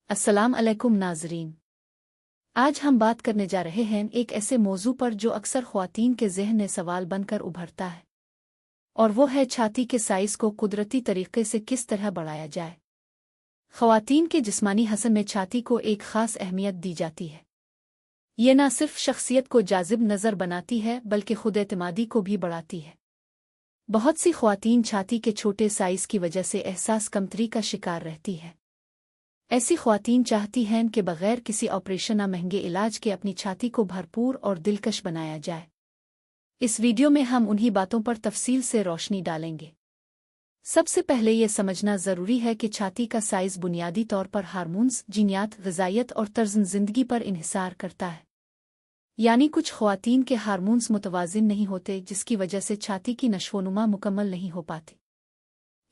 अस्सलाम अलैकुम नाज़रीन। आज हम बात करने जा रहे हैं एक ऐसे मौजू पर जो अक्सर ख्वातीन के ज़हन में सवाल बनकर उभरता है, और वो है छाती के साइज़ को कुदरती तरीके से किस तरह बढ़ाया जाए। ख्वातीन के जिस्मानी हसन में छाती को एक ख़ास अहमियत दी जाती है। ये न सिर्फ शख्सियत को जाज़िब नज़र बनाती है बल्कि खुद एतमादी को भी बढ़ाती है। बहुत सी ख्वातीन छाती के छोटे साइज़ की वजह से एहसास कमतरी का शिकार रहती है। ऐसी ख्वातीन चाहती हैं कि बगैर किसी ऑपरेशन या महंगे इलाज के अपनी छाती को भरपूर और दिलकश बनाया जाए। इस वीडियो में हम उन्हीं बातों पर तफसील से रोशनी डालेंगे। सबसे पहले ये समझना ज़रूरी है कि छाती का साइज़ बुनियादी तौर पर हार्मोन्स, जीनियात, ग़िज़ाइयत और तर्ज़ ज़िंदगी पर इन्हिसार करता है। यानी कुछ ख्वातीन के हार्मोन्स मुतवाज़िन नहीं होते, जिसकी वजह से छाती की नशोनुमा मुकम्मल नहीं हो पाती।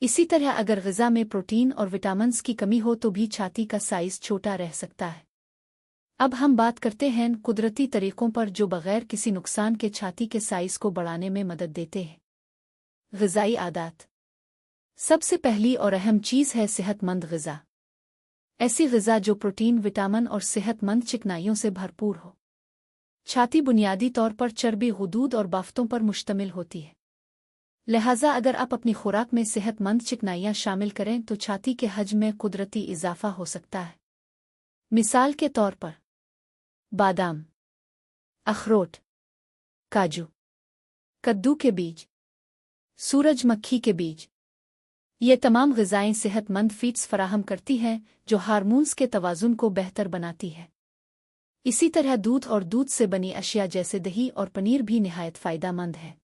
इसी तरह अगर ग़िज़ा में प्रोटीन और विटामिन्स की कमी हो तो भी छाती का साइज़ छोटा रह सकता है। अब हम बात करते हैं कुदरती तरीक़ों पर जो बग़ैर किसी नुकसान के छाती के साइज़ को बढ़ाने में मदद देते हैं। ग़िज़ाई आदत। सबसे पहली और अहम चीज़ है सेहतमंद ग़िज़ा। ऐसी ग़िज़ा जो प्रोटीन, विटामिन और सेहतमंद चिकनाइयों से भरपूर हो। छाती बुनियादी तौर पर चर्बी, गुदूद और बाफ्तों पर मुश्तमिल होती है। लिहाजा अगर आप अपनी खुराक में सेहतमंद चिकनाइयाँ शामिल करें तो छाती के हज्म में कुदरती इजाफा हो सकता है। मिसाल के तौर पर बादाम, अखरोट, काजू, कद्दू के बीज, सूरजमुखी के बीज। ये तमाम ग़िज़ाएँ सेहतमंद फीड्स फराहम करती हैं जो हार्मोन्स के तवाज़ुन को बेहतर बनाती है। इसी तरह दूध और दूध से बनी अशिया जैसे दही और पनीर भी निहायत फ़ायदेमंद है।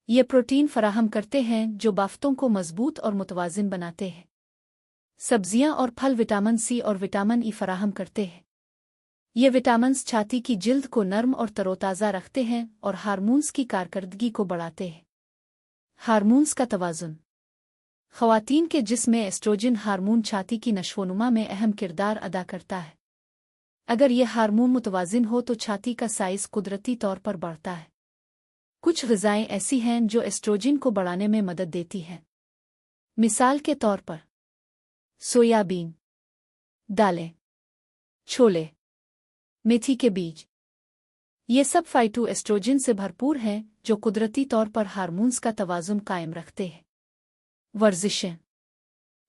ये प्रोटीन फराहम करते हैं जो बाफ्तों को मजबूत और मुतवाज़िन बनाते हैं। सब्जियां और फल विटामिन सी और विटामिन ई फराहम करते हैं। ये विटामिन्स छाती की जिल्द को नर्म और तरोताज़ा रखते हैं और हार्मोन्स की कारकर्दगी को बढ़ाते हैं। हार्मोन्स का तवाज़ुन। ख़वातीन के जिस्म में एस्ट्रोजन हार्मोन छाती की नशोनुमा में अहम किरदार अदा करता है। अगर यह हार्मोन मुतवाज़िन हो तो छाती का साइज़ कुदरती तौर पर बढ़ता है। कुछ ग़िज़ाएँ ऐसी हैं जो एस्ट्रोजन को बढ़ाने में मदद देती हैं। मिसाल के तौर पर सोयाबीन, दालें, छोले, मेथी के बीज। ये सब फाइटोएस्ट्रोजन से भरपूर हैं जो कुदरती तौर पर हार्मोन्स का तवाज़ुन कायम रखते हैं। वर्जिशें।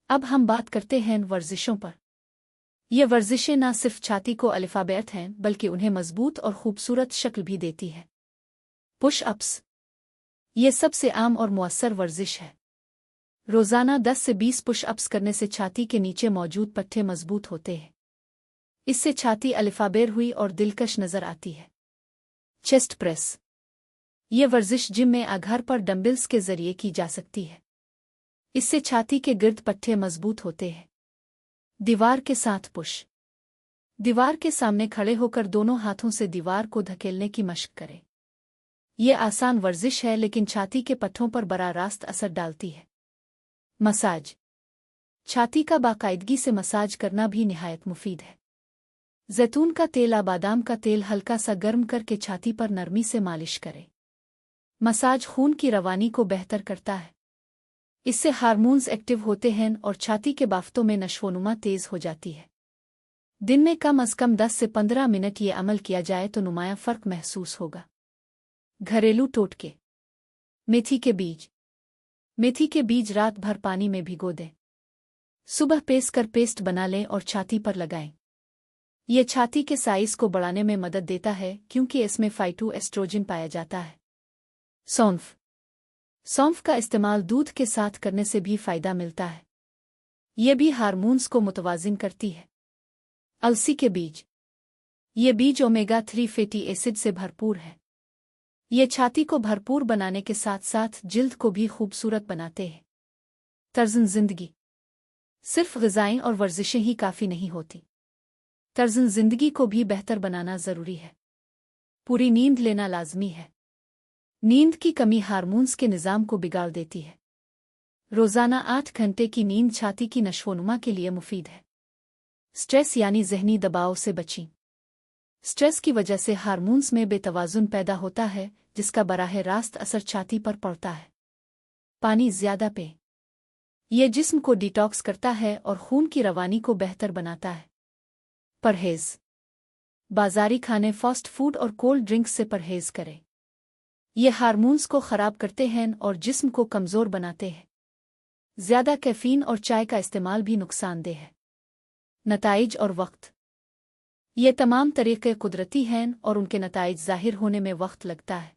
अब हम बात करते हैं वर्जिशों पर। ये वर्जिशें न सिर्फ छाती को अल्फ़ाबेट हैं बल्कि उन्हें मजबूत और खूबसूरत शक्ल भी देती है। Push ups. ये सबसे आम और मुअस्सर वर्जिश है। रोज़ाना 10 से 20 पुश अप्स करने से छाती के नीचे मौजूद पट्टे मजबूत होते हैं। इससे छाती अल्फ़ाबेर हुई और दिलकश नज़र आती है। Chest press. ये वर्जिश जिम में घर पर डंबल्स के ज़रिए की जा सकती है। इससे छाती के गिर्द पट्टे मजबूत होते हैं। दीवार के साथ पुश। दीवार के सामने खड़े होकर दोनों हाथों से दीवार को धकेलने की मशक करें। ये आसान वर्जिश है लेकिन छाती के पट्टों पर बड़ा रास्त असर डालती है। मसाज। छाती का बाकायदगी से मसाज करना भी निहायत मुफीद है। जैतून का तेल या बादाम का तेल हल्का सा गर्म करके छाती पर नरमी से मालिश करें। मसाज खून की रवानी को बेहतर करता है। इससे हार्मोन्स एक्टिव होते हैं और छाती के बाफ्तों में नशोनुमा तेज़ हो जाती है। दिन में कम अज़ कम 10 से 15 मिनट ये अमल किया जाए तो नुमाया फ़र्क महसूस होगा। घरेलू टोटके। मेथी के बीज। मेथी के बीज रात भर पानी में भिगो दें। सुबह पीस कर पेस्ट बना लें और छाती पर लगाएं। ये छाती के साइज़ को बढ़ाने में मदद देता है क्योंकि इसमें फाइटोएस्ट्रोजन पाया जाता है। सौंफ। सौंफ का इस्तेमाल दूध के साथ करने से भी फ़ायदा मिलता है। ये भी हार्मोन्स को मुतवाज़िन करती है। अलसी के बीज। ये बीज ओमेगा 3 फैटी एसिड से भरपूर है। ये छाती को भरपूर बनाने के साथ साथ जिल्द को भी खूबसूरत बनाते हैं। तर्ज़ ज़िंदगी। सिर्फ ग़िज़ाएँ और वर्जिशें ही काफ़ी नहीं होती। तर्ज़ ज़िंदगी को भी बेहतर बनाना ज़रूरी है। पूरी नींद लेना लाज़मी है। नींद की कमी हार्मोन्स के निज़ाम को बिगाड़ देती है। रोज़ाना 8 घंटे की नींद छाती की नशोनुमा के लिए मुफीद है। स्ट्रेस यानी ज़हनी दबाव से बचें। स्ट्रेस की वजह से हार्मोन्स में बेतवाज़ुन पैदा होता है जिसका बराह रास्त असर छाती पर पड़ता है। पानी ज़्यादा पिएं। ये जिस्म को डिटॉक्स करता है और खून की रवानी को बेहतर बनाता है। परहेज। बाजारी खाने, फास्ट फूड और कोल्ड ड्रिंक्स से परहेज करें। ये हार्मोन्स को खराब करते हैं और जिस्म को कमज़ोर बनाते हैं। ज़्यादा कैफ़ीन और चाय का इस्तेमाल भी नुकसानदेह है। नताइज और वक्त। ये तमाम तरीक़े कुदरती हैं और उनके नताइज ज़ाहिर होने में वक्त लगता है।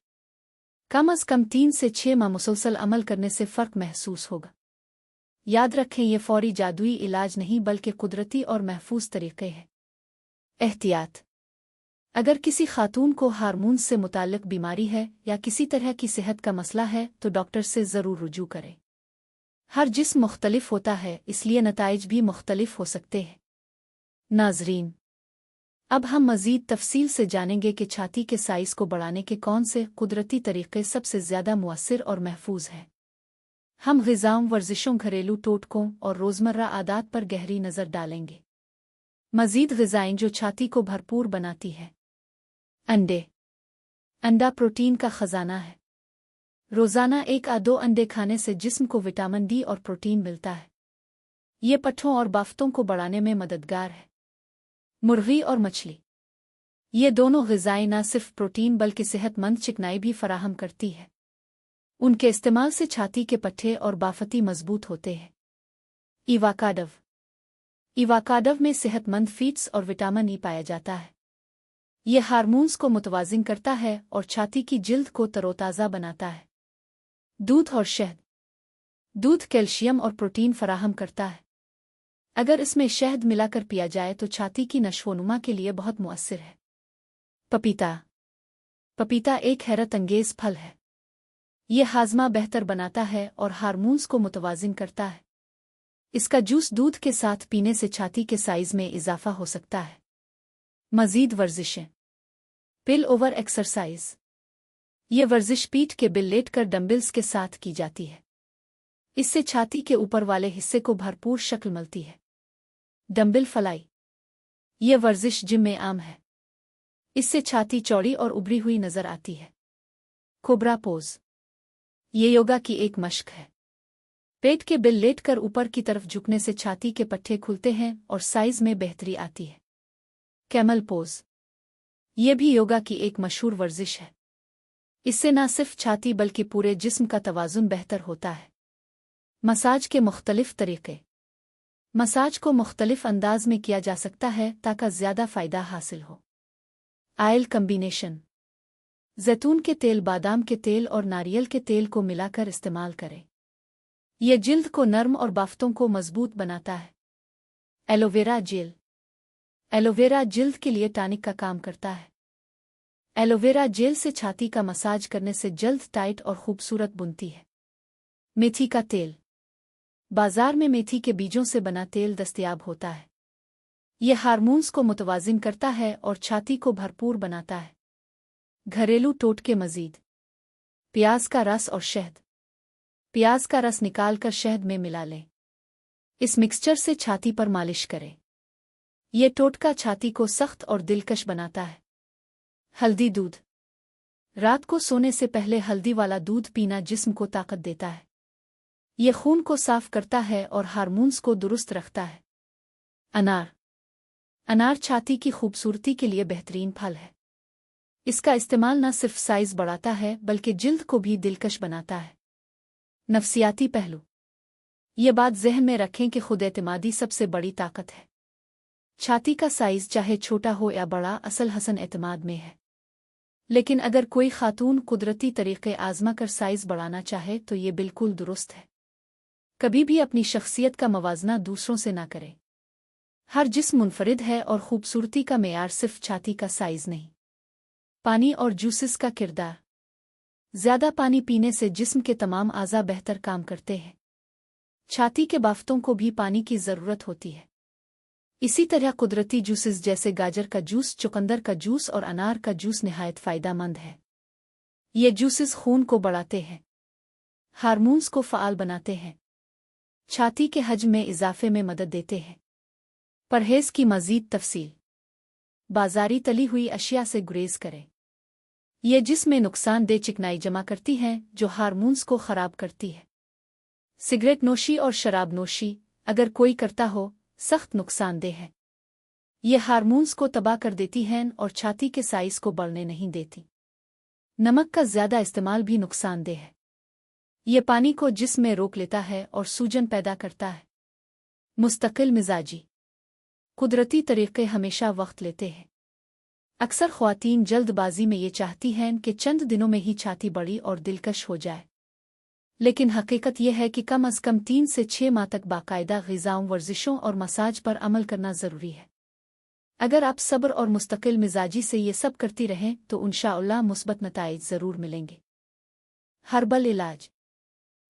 कम अज़ कम 3 से 6 माह मुसलसल अमल करने से फ़र्क महसूस होगा। याद रखें, ये फौरी जादुई इलाज नहीं बल्कि कुदरती और महफूज तरीक़े हैं। एहतियात: अगर किसी खातून को हार्मोन से मुताल्लिक बीमारी है या किसी तरह की सेहत का मसला है तो डॉक्टर से ज़रूर रुजू करें। हर जिस्म मुख्तलिफ होता है, इसलिए नताइज भी मुख्तलिफ हो सकते हैं। नाज़रीन, अब हम मज़ीद तफसील से जानेंगे कि छाती के साइज़ को बढ़ाने के कौन से कुदरती तरीक़े सबसे ज़्यादा मुअस्सिर और महफूज हैं। हम ग़िज़ाओं, वर्जिशों, घरेलू टोटकों और रोज़मर्रा आदात पर गहरी नज़र डालेंगे। मज़ीद ग़िज़ाएँ जो छाती को भरपूर बनाती है। अंडे। अंडा प्रोटीन का ख़जाना है। रोज़ाना 1 या 2 अंडे खाने से जिस्म को विटामिन डी और प्रोटीन मिलता है। ये पट्ठों और बाफ्तों को बढ़ाने में मददगार है। मुर्गी और मछली। ये दोनों ग़िज़ाएँ न सिर्फ प्रोटीन बल्कि सेहतमंद चिकनाई भी फराहम करती है। उनके इस्तेमाल से छाती के पट्ठे और बाफती मजबूत होते हैं। इवाकाडव। इवाकाडव में सेहतमंद फीड्स और विटामिन ई पाया जाता है। ये हार्मोन्स को मुतवाज़िन करता है और छाती की जिल्द को तरोताज़ा बनाता है। दूध और शहद। दूध कैल्शियम और प्रोटीन फराहम करता है। अगर इसमें शहद मिलाकर पिया जाए तो छाती की नशोनुमा के लिए बहुत मुअस्सिर है। पपीता। पपीता एक हैरत अंगेज़ फल है। ये हाज़मा बेहतर बनाता है और हार्मोन्स को मुतवाज़िन करता है। इसका जूस दूध के साथ पीने से छाती के साइज़ में इजाफ़ा हो सकता है। मज़ीद वर्जिशें। पिल ओवर एक्सरसाइज। ये वर्जिश पीठ के बिल लेटकर डंबल्स के साथ की जाती है। इससे छाती के ऊपर वाले हिस्से को भरपूर शक्ल मिलती है। डंबल फलाई। ये वर्जिश जिम में आम है। इससे छाती चौड़ी और उभरी हुई नज़र आती है। Cobra pose. ये योगा की एक मश्क है। पेट के बिल लेटकर ऊपर की तरफ झुकने से छाती के पट्टे खुलते हैं और साइज़ में बेहतरी आती है। Camel pose. ये भी योगा की एक मशहूर वर्जिश है। इससे न सिर्फ छाती बल्कि पूरे जिस्म का तवाज़ुन बेहतर होता है। मसाज के मुख्तलिफ तरीक़े। मसाज को मुख्तलिफ अंदाज में किया जा सकता है ताकि ज़्यादा फ़ायदा हासिल हो। Oil combination. जैतून के तेल, बादाम के तेल और नारियल के तेल को मिलाकर इस्तेमाल करें। यह जिल्द को नर्म और बाफ्तों को मजबूत बनाता है। Aloe vera gel. एलोवेरा जिल्द के लिए टॉनिक का काम करता है। एलोवेरा जेल से छाती का मसाज करने से जल्द टाइट और खूबसूरत बनती है। मेथी का तेल। बाजार में मेथी के बीजों से बना तेल दस्तयाब होता है। यह हार्मोन्स को मुतवाज़िन करता है और छाती को भरपूर बनाता है। घरेलू टोटके मज़ीद। प्याज का रस और शहद। प्याज का रस निकालकर शहद में मिला लें। इस मिक्सचर से छाती पर मालिश करें। यह टोटका छाती को सख्त और दिलकश बनाता है। हल्दी दूध। रात को सोने से पहले हल्दी वाला दूध पीना जिस्म को ताकत देता है। यह खून को साफ करता है और हार्मोन्स को दुरुस्त रखता है। अनार। अनार छाती की खूबसूरती के लिए बेहतरीन फल है। इसका इस्तेमाल न सिर्फ साइज़ बढ़ाता है बल्कि जिल्द को भी दिलकश बनाता है। नफ्सियाती पहलू। ये बात ज़हन में रखें कि खुद-एतमादी सबसे बड़ी ताकत है। छाती का साइज़ चाहे छोटा हो या बड़ा, असल हसन एतमाद में है। लेकिन अगर कोई खातून कुदरती तरीक़े आज़मा कर साइज़ बढ़ाना चाहे तो ये बिल्कुल दुरुस्त है। कभी भी अपनी शख्सियत का मवाजना दूसरों से ना करें। हर जिस्म मुनफरिद है और खूबसूरती का मेयार सिर्फ छाती का साइज़ नहीं। पानी और जूसेस का किरदार। ज़्यादा पानी पीने से जिस्म के तमाम आज़ा बेहतर काम करते हैं। छाती के बाफ्तों को भी पानी की ज़रूरत होती है। इसी तरह कुदरती जूसेस जैसे गाजर का जूस, चुकंदर का जूस और अनार का जूस निहायत फ़ायदेमंद है। ये जूसेस खून को बढ़ाते हैं, हार्मोन्स को फ़आल बनाते हैं, छाती के हजम में इजाफे में मदद देते हैं। परहेज़ की मज़ीद तफसील। बाजारी तली हुई अशिया से गुरेज करें। ये जिस्म में नुकसानदेह चिकनाई जमा करती हैं जो हार्मोन्स को ख़राब करती है। सिगरेट नोशी और शराब नोशी, अगर कोई करता हो, सख्त नुकसानदेह है। ये हार्मोन्स को तबाह कर देती हैं और छाती के साइज को बढ़ने नहीं देती। नमक का ज़्यादा इस्तेमाल भी नुकसानदेह है। ये पानी को जिस्म में रोक लेता है और सूजन पैदा करता है। मुस्तकिल मिजाजी कुदरती तरीक़े हमेशा वक्त लेते हैं। अक्सर ख़वातीन जल्दबाजी में ये चाहती हैं कि चंद दिनों में ही छाती बड़ी और दिलकश हो जाए, लेकिन हकीकत यह है कि कम अज़ कम 3 से 6 माह तक बाकायदा ग़िज़ाओं, वर्जिशों और मसाज पर अमल करना ज़रूरी है। अगर आप सब्र और मुस्तकिल मिजाजी से ये सब करती रहें तो इंशाअल्लाह मुस्बत नताइज ज़रूर मिलेंगे। हर्बल इलाज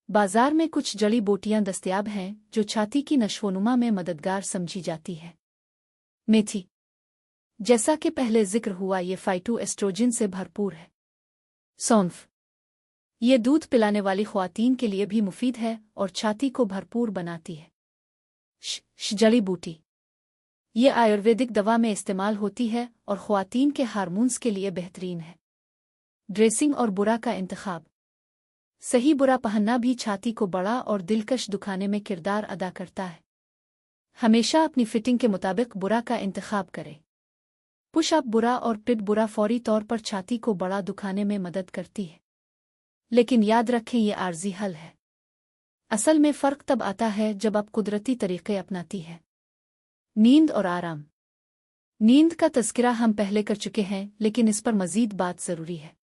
बाज़ार में कुछ जड़ी बूटियाँ दस्तयाब हैं जो छाती की नशोनुमा में मददगार समझी जाती है। मेथी, जैसा कि पहले जिक्र हुआ, ये फाइटोएस्ट्रोजन से भरपूर है। सौंफ, ये दूध पिलाने वाली ख़वातीन के लिए भी मुफीद है और छाती को भरपूर बनाती है। जड़ी बूटी, ये आयुर्वेदिक दवा में इस्तेमाल होती है और ख़वातीन के हार्मोन्स के लिए बेहतरीन है। ड्रेसिंग और बुरा का इंतखाब, सही बुरा पहनना भी छाती को बड़ा और दिलकश दुखाने में किरदार अदा करता है। हमेशा अपनी फिटिंग के मुताबिक बुरा का इंतखाब करें। पुश अप बुरा और पिट बुरा फौरी तौर पर छाती को बड़ा दुखाने में मदद करती है, लेकिन याद रखें ये आर्जी हल है। असल में फ़र्क तब आता है जब आप कुदरती तरीक़े अपनाती हैं। नींद और आराम, नींद का तज़किरा हम पहले कर चुके हैं, लेकिन इस पर मज़ीद बात ज़रूरी है।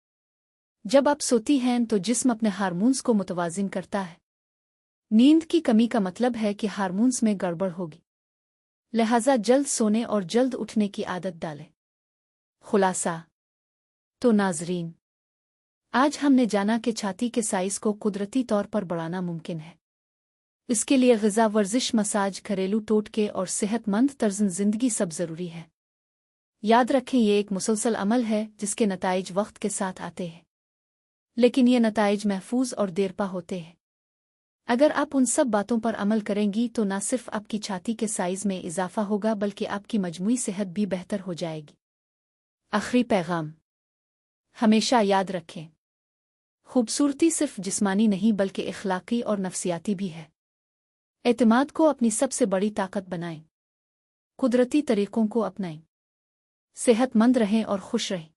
जब आप सोती हैं तो जिस्म अपने हार्मोन्स को मुतवाज़िन करता है। नींद की कमी का मतलब है कि हार्मोन्स में गड़बड़ होगी, लिहाजा जल्द सोने और जल्द उठने की आदत डालें। खुलासा तो नाज़रीन, आज हमने जाना कि छाती के साइज़ को कुदरती तौर पर बढ़ाना मुमकिन है। इसके लिए ग़िज़ा, वर्जिश, मसाज, घरेलू टोटके और सेहतमंद तर्ज़ ज़िंदगी सब ज़रूरी है। याद रखें, ये एक मुसलसल अमल है जिसके नताइज वक्त के साथ आते हैं, लेकिन ये नताइज महफूज और देरपा होते हैं। अगर आप उन सब बातों पर अमल करेंगी तो न सिर्फ आपकी छाती के साइज़ में इजाफा होगा बल्कि आपकी मजमूई सेहत भी बेहतर हो जाएगी। आखिरी पैगाम, हमेशा याद रखें, खूबसूरती सिर्फ जिस्मानी नहीं बल्कि इखलाकी और नफ्सियाती भी है। एतमाद को अपनी सबसे बड़ी ताकत बनाएं, कुदरती तरीक़ों को अपनाएं, सेहतमंद रहें और खुश रहें।